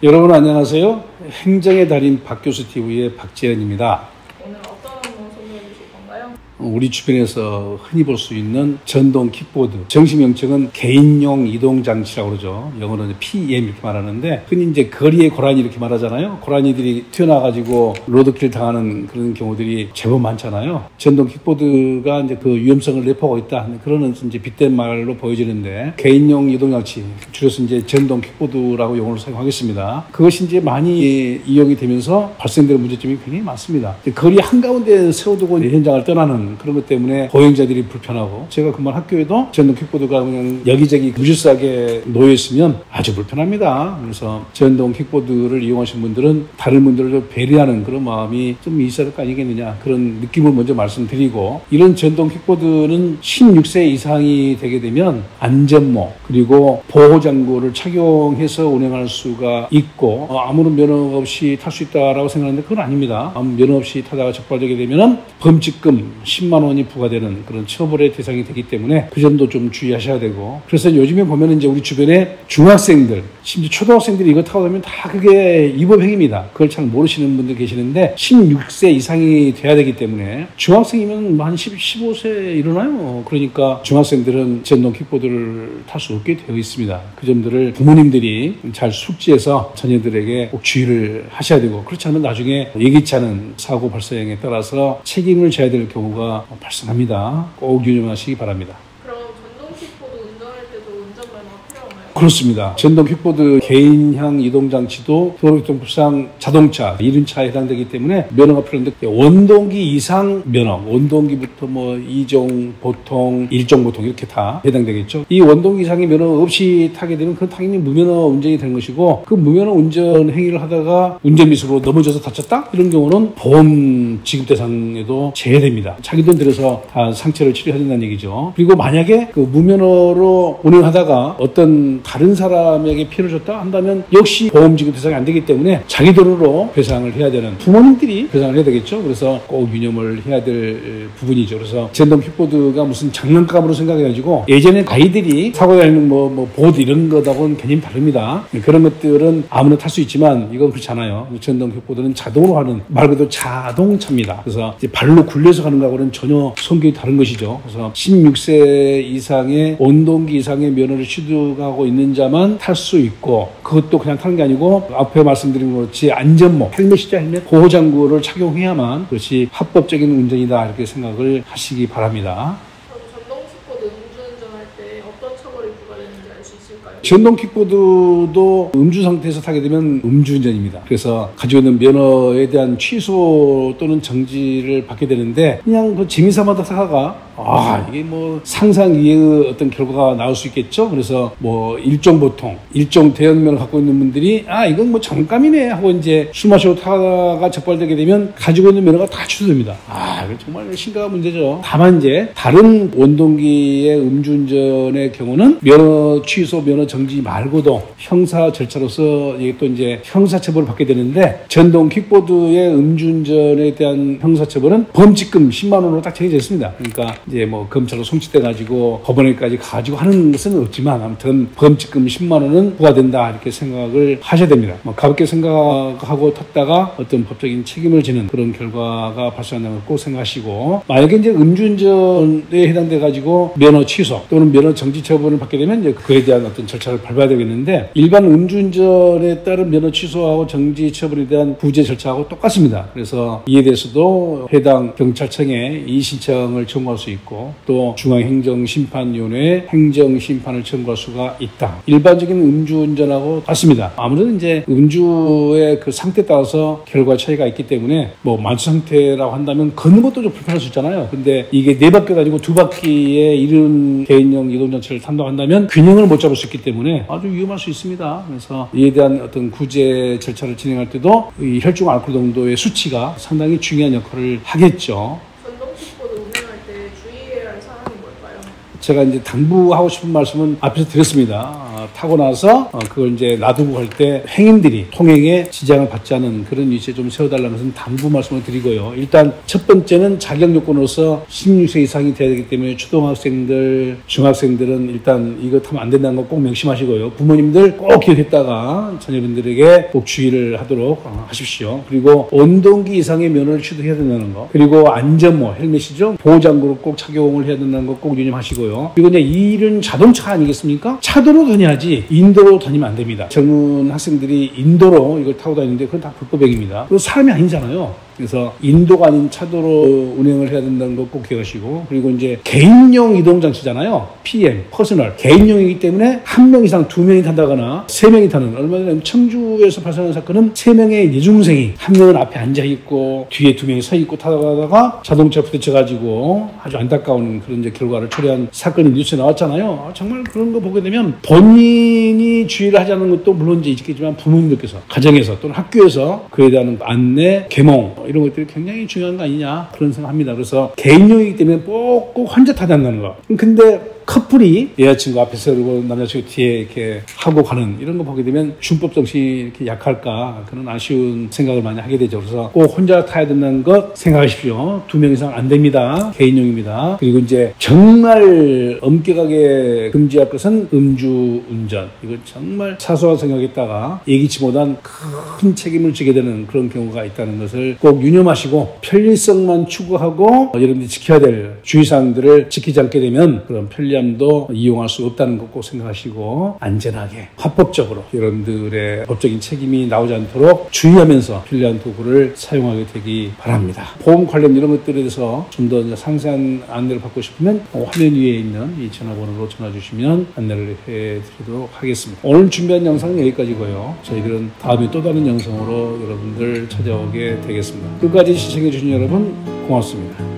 여러분 안녕하세요. 행정의 달인 박교수 TV의 박재현입니다. 오늘 어떤 거 소개해 주실 건가요? 우리 주변에서 흔히 볼 수 있는 전동 킥보드, 정식 명칭은 개인용 이동장치라고 그러죠. 영어로는 PEM 이렇게 말하는데, 흔히 이제 거리의 고라니 이렇게 말하잖아요. 고라니들이 튀어나와가지고 로드킬 당하는 그런 경우들이 제법 많잖아요. 전동 킥보드가 이제 그 위험성을 내포하고 있다, 그런 이제 빗댄 말로 보여지는데, 개인용 이동장치, 줄여서 이제 전동 킥보드라고 용어를 사용하겠습니다. 그것이 이제 많이 이용이 되면서 발생되는 문제점이 굉장히 많습니다. 거리 한가운데 세워두고 현장을 떠나는 그런 것 때문에 보행자들이 불편하고, 제가 그만 학교에도 전동 킥보드가 그냥 여기저기 무질서하게 놓여 있으면 아주 불편합니다. 그래서 전동 킥보드를 이용하신 분들은 다른 분들을 배려하는 그런 마음이 좀 있어야 될 거 아니겠느냐, 그런 느낌을 먼저 말씀드리고, 이런 전동 킥보드는 16세 이상이 되게 되면 안전모 그리고 보호장구를 착용해서 운행할 수가 있고, 아무런 면허 없이 탈 수 있다라고 생각하는데 그건 아닙니다. 아무 면허 없이 타다가 적발되게 되면은 범칙금 10만 원이 부과되는 그런 처벌의 대상이 되기 때문에 그 점도 좀 주의하셔야 되고, 그래서 요즘에 보면 이제 우리 주변에 중학생들, 심지어 초등학생들이 이거 타고 다니면 다 그게 위법행위입니다. 그걸 잘 모르시는 분들 계시는데 16세 이상이 돼야 되기 때문에, 중학생이면 한 15세 이러나요? 그러니까 중학생들은 전동 킥보드를 탈 수 없게 되어 있습니다. 그 점들을 부모님들이 잘 숙지해서 자녀들에게 꼭 주의를 하셔야 되고, 그렇지 않으면 나중에 예기치 않은 사고 발생에 따라서 책임을 져야 될 경우가 발생합니다. 꼭 유념하시기 바랍니다. 그럼 전동 킥보드 운전할 때도 운전면허가 필요한가요? 그렇습니다. 전동 킥보드 개인형 이동장치도 도로교통법상 자동차, 이륜차에 해당되기 때문에 면허가 필요한데, 원동기 이상 면허, 원동기부터 뭐 2종, 보통, 1종 보통 이렇게 다 해당되겠죠. 이 원동기 이상의 면허 없이 타게 되면 그건 당연히 무면허 운전이 되는 것이고, 그 무면허 운전 행위를 하다가 운전미수로 넘어져서 다쳤다? 이런 경우는 보험 지급 대상에도 제외됩니다. 자기 돈 들여서 다 상처를 치료해야 된다는 얘기죠. 그리고 만약에 그 무면허로 운행하다가 어떤 다른 사람에게 피해를 줬다 한다면 역시 보험 지급 대상이 안 되기 때문에 자기 돈으로 배상을 해야 되는, 부모님들이 배상을 해야 되겠죠. 그래서 꼭 유념을 해야 될 부분이죠. 그래서 전동 킥보드가 무슨 장난감으로 생각해가지고, 예전에 아이들이 타고 다니는 뭐 보드 이런 거하고는 개념이 다릅니다. 그런 것들은 아무나 탈 수 있지만 이건 그렇지 않아요. 전동 킥보드는 자동으로 하는, 말 그대로 자동차입니다. 그래서 이제 발로 굴려서 가는 거하고는 전혀 성격이 다른 것이죠. 그래서 16세 이상의 원동기 이상의 면허를 취득하고 있는 자만 탈 수 있고, 그것도 그냥 타는 게 아니고 앞에 말씀드린 것 같이 안전모, 헬멧이죠, 헬멧, 보호장구를 착용해야만 그것이 합법적인 운전이다, 이렇게 생각을 하시기 바랍니다. 전동 킥보드 음주운전할 때 어떤 처벌이 부과되는지 알 수 있을까요? 전동 킥보드도 음주 상태에서 타게 되면 음주운전입니다. 그래서 가지고 있는 면허에 대한 취소 또는 정지를 받게 되는데, 그냥 그 재미삼아 타다가 이게 뭐 상상 이해의 어떤 결과가 나올 수 있겠죠. 그래서 뭐 일종 보통, 일종 대형면허를 갖고 있는 분들이 이건 뭐 잠깐이네 하고 이제 술 마시고 타다가 적발되게 되면 가지고 있는 면허가 다 취소됩니다. 이거 정말 심각한 문제죠. 다만 이제 다른 원동기의 음주운전의 경우는 면허 취소, 면허 정지 말고도 형사 절차로서 이게 또 이제 형사처벌을 받게 되는데, 전동 킥보드의 음주운전에 대한 형사처벌은 범칙금 10만 원으로 딱 정해져 있습니다. 그러니까 이제 뭐 검찰로 송치돼 가지고 법원에까지 가지고 하는 것은 없지만, 아무튼 범칙금 10만 원은 부과된다, 이렇게 생각을 하셔야 됩니다. 가볍게 생각하고 탔다가 어떤 법적인 책임을 지는 그런 결과가 발생한다는 걸 꼭 생각하시고, 만약에 이제 음주운전에 해당돼 가지고 면허 취소 또는 면허 정지 처분을 받게 되면 이제 그에 대한 어떤 절차를 밟아야 되겠는데, 일반 음주운전에 따른 면허 취소하고 정지 처분에 대한 구제 절차하고 똑같습니다. 그래서 이에 대해서도 해당 경찰청에 이의신청을 청구할 수 있고, 또 중앙행정심판위원회에 행정심판을 청구할 수가 있다. 일반적인 음주운전하고 같습니다. 아무래도 이제 음주의 그 상태에 따라서 결과 차이가 있기 때문에, 뭐 만취 상태라고 한다면 걷는 것도 좀 불편할 수 있잖아요. 근데 이게 4바퀴가 아니고 2바퀴의 이른 개인용 이동장치를 탄다고 한다면 균형을 못 잡을 수 있기 때문에 아주 위험할 수 있습니다. 그래서 이에 대한 어떤 구제 절차를 진행할 때도 이 혈중 알코올 농도의 수치가 상당히 중요한 역할을 하겠죠. 제가 이제 당부하고 싶은 말씀은 앞에서 드렸습니다. 타고 나서 그걸 이제 놔두고 갈 때 행인들이 통행에 지장을 받지 않은 그런 위치에 좀 세워달라는 것은 당부 말씀을 드리고요. 일단 첫 번째는 자격 요건으로서 16세 이상이 돼야 되기 때문에 초등학생들, 중학생들은 일단 이거 타면 안 된다는 거 꼭 명심하시고요. 부모님들 꼭 기억했다가 자녀분들에게 꼭 주의를 하도록 하십시오. 그리고 온동기 이상의 면허를 취득해야 된다는 거. 그리고 안전모, 헬멧이죠. 보호장구를 꼭 착용을 해야 된다는 거 꼭 유념하시고요. 그리고 이제 이 일은 자동차 아니겠습니까? 차도로 다녀야지 인도로 다니면 안 됩니다. 젊은 학생들이 인도로 이걸 타고 다니는데 그건 다 불법행위입니다. 그리고 사람이 아니잖아요. 그래서 인도가 아닌 차도로 운행을 해야 된다는 거 꼭 기억하시고, 그리고 이제 개인용 이동장치잖아요. PM, 퍼스널. 개인용이기 때문에 한 명 이상 2명이 탄다거나 3명이 타는, 얼마 전에 청주에서 발생한 사건은 3명의 여중생이 한 명은 앞에 앉아있고 뒤에 2명이 서있고 타다가 자동차 부딪혀가지고 아주 안타까운 그런 이제 결과를 초래한 사건이 뉴스에 나왔잖아요. 정말 그런 거 보게 되면 본인이 주의를 하자는 것도 물론 이제 있겠지만 부모님들께서 가정에서 또는 학교에서 그에 대한 안내, 계몽 이런 것들이 굉장히 중요한 거 아니냐 그런 생각합니다. 그래서 개인용이기 때문에 꼭 혼자 타야 한다는 거. 근데 커플이 여자친구 앞에 세우고 남자친구 뒤에 이렇게 하고 가는 이런 거 보게 되면 준법 정신이 이렇게 약할까 그런 아쉬운 생각을 많이 하게 되죠. 그래서 꼭 혼자 타야 된다는 것 생각하십시오. 2명 이상 안 됩니다. 개인용입니다. 그리고 이제 정말 엄격하게 금지할 것은 음주운전. 이거 정말 사소한 생각했다가 예기치 못한 큰 책임을 지게 되는 그런 경우가 있다는 것을 꼭 유념하시고 편리성만 추구하고 여러분들이 지켜야 될 주의사항들을 지키지 않게 되면 그런 편리함도 이용할 수 없다는 것 꼭 생각하시고 안전하게 합법적으로 여러분들의 법적인 책임이 나오지 않도록 주의하면서 편리한 도구를 사용하게 되기 바랍니다. 보험 관련 이런 것들에 대해서 좀 더 상세한 안내를 받고 싶으면 화면 위에 있는 이 전화번호로 전화 주시면 안내를 해드리도록 하겠습니다. 오늘 준비한 영상은 여기까지고요. 저희들은 다음에 또 다른 영상으로 여러분들 찾아오게 되겠습니다. 끝까지 시청해 주신 여러분 고맙습니다.